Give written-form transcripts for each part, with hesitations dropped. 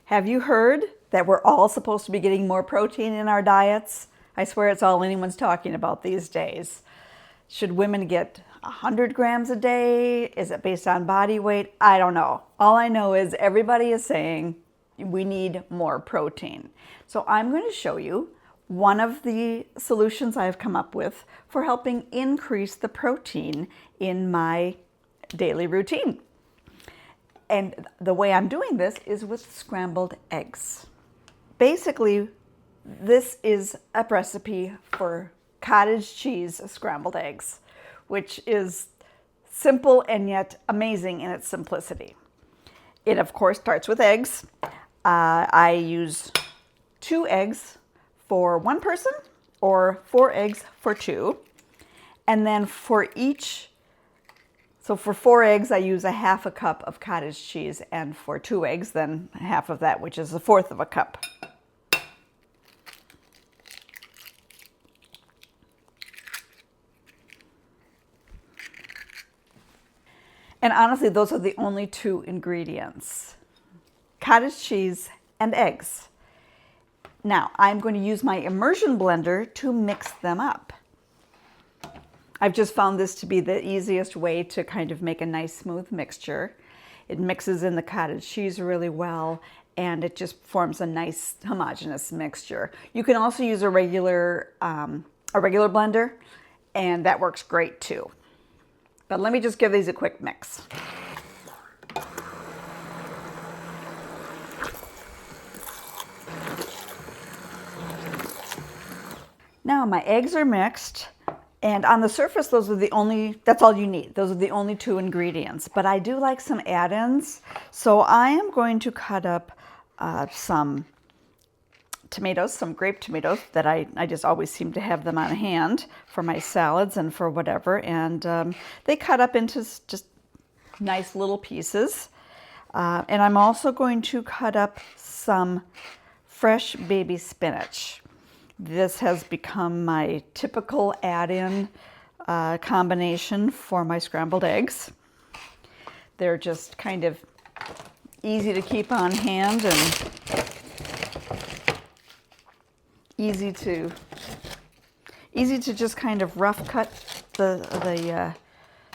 Have you heard that we're all supposed to be getting more protein in our diets? I swear it's all anyone's talking about these days. Should women get 100 grams a day? Is it based on body weight? I don't know. All I know is everybody is saying we need more protein. So I'm going to show you one of the solutions I've come up with for helping increase the protein in my daily routine. And the way I'm doing this is with scrambled eggs. Basically, this is a recipe for cottage cheese scrambled eggs, which is simple and yet amazing in its simplicity. It, of course, starts with eggs. I use 2 eggs for 1 person or 4 eggs for 2. And then for each, so for 4 eggs, I use a half a cup of cottage cheese, and for 2 eggs, then half of that, which is a fourth of a cup. And honestly, those are the only 2 ingredients: cottage cheese and eggs. Now, I'm going to use my Immersion blender to mix them up. I've just found this to be the easiest way to kind of make a nice smooth mixture. It mixes in the cottage cheese really well, and it just forms a nice homogeneous mixture. You can also use a regular blender, and that works great too. But let me just give these a quick mix. Now my eggs are mixed, and on the surface, that's all you need. Those are the only 2 ingredients. But I do like some add-ins, so I am going to cut up some tomatoes, some grape tomatoes that I just always seem to have them on hand for my salads and for whatever. And they cut up into just nice little pieces. And I'm also going to cut up some fresh baby spinach. This has become my typical add-in combination for my scrambled eggs. They're just kind of easy to keep on hand and easy to just kind of rough cut the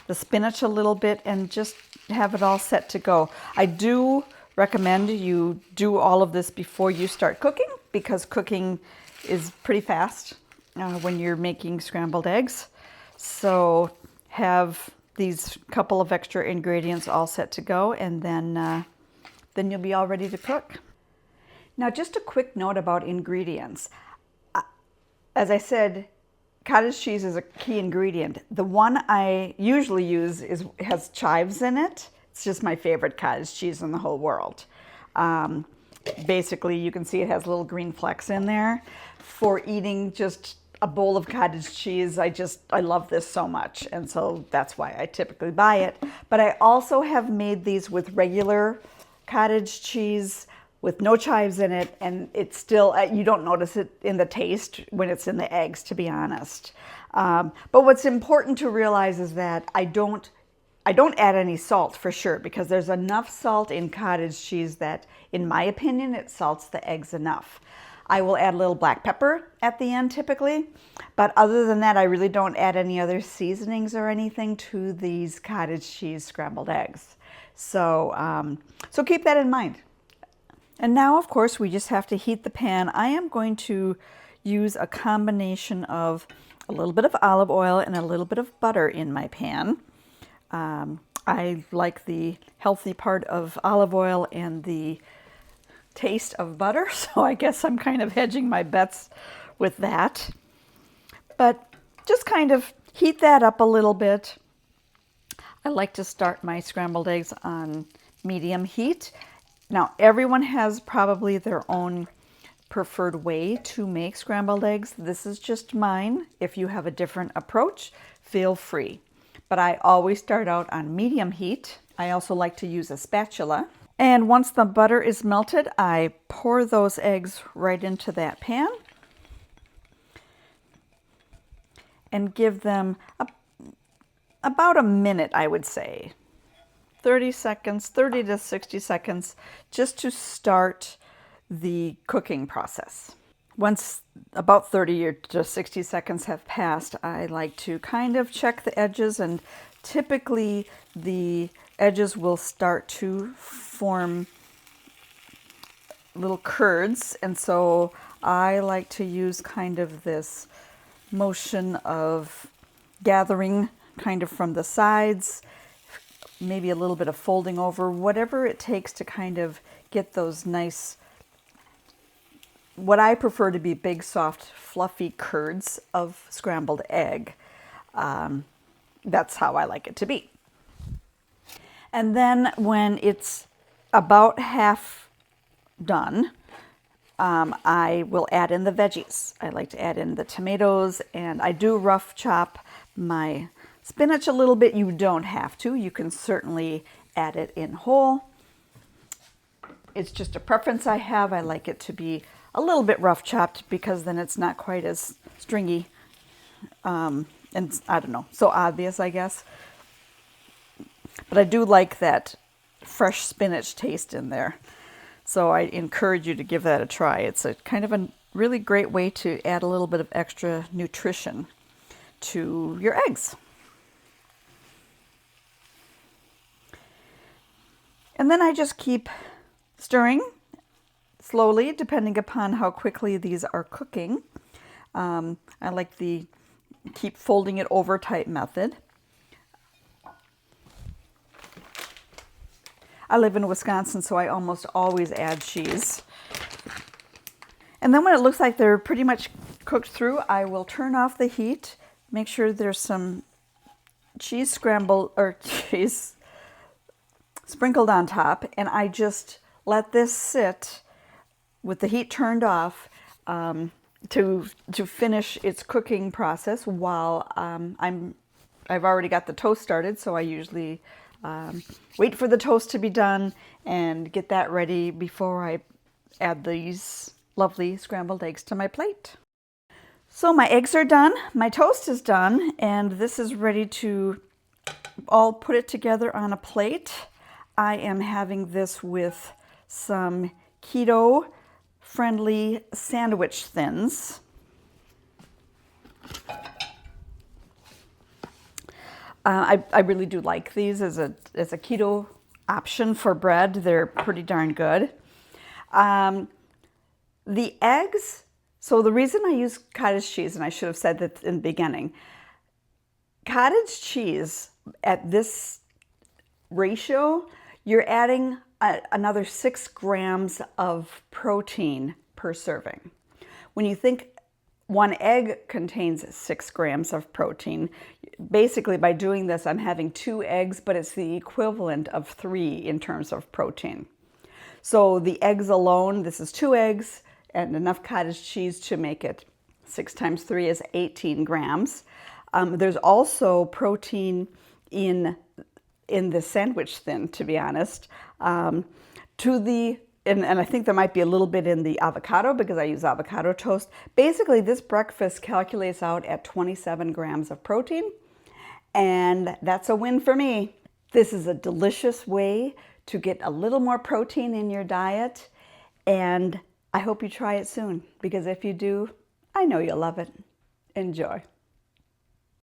spinach a little bit and just have it all set to go. I do recommend you do all of this before you start cooking, because cooking is pretty fast when you're making scrambled eggs. So have these couple of extra ingredients all set to go, and then you'll be all ready to cook. Now, just a quick note about ingredients. As I said, cottage cheese is a key ingredient. The one I usually use has chives in it. It's just my favorite cottage cheese in the whole world. Basically, you can see it has little green flecks in there. For eating just a bowl of cottage cheese, I love this so much, and so that's why I typically buy it. But I also have made these with regular cottage cheese with no chives in it, and it's still, you don't notice it in the taste when it's in the eggs, to be honest. But what's important to realize is that I don't add any salt, for sure, because there's enough salt in cottage cheese that, in my opinion, it salts the eggs enough. I will add a little black pepper at the end typically, but other than that, I really don't add any other seasonings or anything to these cottage cheese scrambled eggs. So keep that in mind. And now, of course, we just have to heat the pan. I am going to use a combination of a little bit of olive oil and a little bit of butter in my pan. I like the healthy part of olive oil and the taste of butter, so I guess I'm kind of hedging my bets with that. But just kind of heat that up a little bit. I like to start my scrambled eggs on medium heat. Now, everyone has probably their own preferred way to make scrambled eggs. This is just mine. If you have a different approach, feel free. But I always start out on medium heat. I also like to use a spatula. And once the butter is melted, I pour those eggs right into that pan and give them about a minute, I would say. 30 seconds, 30 to 60 seconds, just to start the cooking process. Once about 30 to 60 seconds have passed, I like to kind of check the edges, and typically the edges will start to form little curds, and so I like to use kind of this motion of gathering kind of from the sides, maybe a little bit of folding over, whatever it takes to kind of get those nice, what I prefer to be big, soft, fluffy curds of scrambled egg. That's how I like it to be. And then when it's about half done, I will add in the veggies. I like to add in the tomatoes, and I do rough chop my spinach a little bit. You don't have to. You can certainly add it in whole. It's just a preference I have. I like it to be a little bit rough chopped because then it's not quite as stringy and I don't know, so obvious, I guess. But I do like that fresh spinach taste in there. So I encourage you to give that a try. It's a kind of a really great way to add a little bit of extra nutrition to your eggs. And then I just keep stirring slowly, depending upon how quickly these are cooking. I like the keep folding it over type method. I live in Wisconsin, so I almost always add cheese. And then when it looks like they're pretty much cooked through, I will turn off the heat, make sure there's some cheese scrambled or cheese sprinkled on top, and I just let this sit with the heat turned off to finish its cooking process while I've already got the toast started, so I usually wait for the toast to be done and get that ready before I add these lovely scrambled eggs to my plate. So my eggs are done, my toast is done, and this is ready to all put it together on a plate. I am having this with some keto-friendly sandwich thins. I really do like these as a keto option for bread. They're pretty darn good. The eggs, so the reason I use cottage cheese, and I should have said that in the beginning, cottage cheese at this ratio, you're adding another 6 grams of protein per serving. When you think one egg contains 6 grams of protein, basically by doing this, I'm having 2 eggs, but it's the equivalent of 3 in terms of protein. So the eggs alone, this is 2 eggs and enough cottage cheese to make it 6 times 3 is 18 grams. There's also protein in the sandwich thin, to be honest. And I think there might be a little bit in the avocado because I use avocado toast. Basically, this breakfast calculates out at 27 grams of protein, and that's a win for me. This is a delicious way to get a little more protein in your diet, and I hope you try it soon, because if you do, I know you'll love it. Enjoy.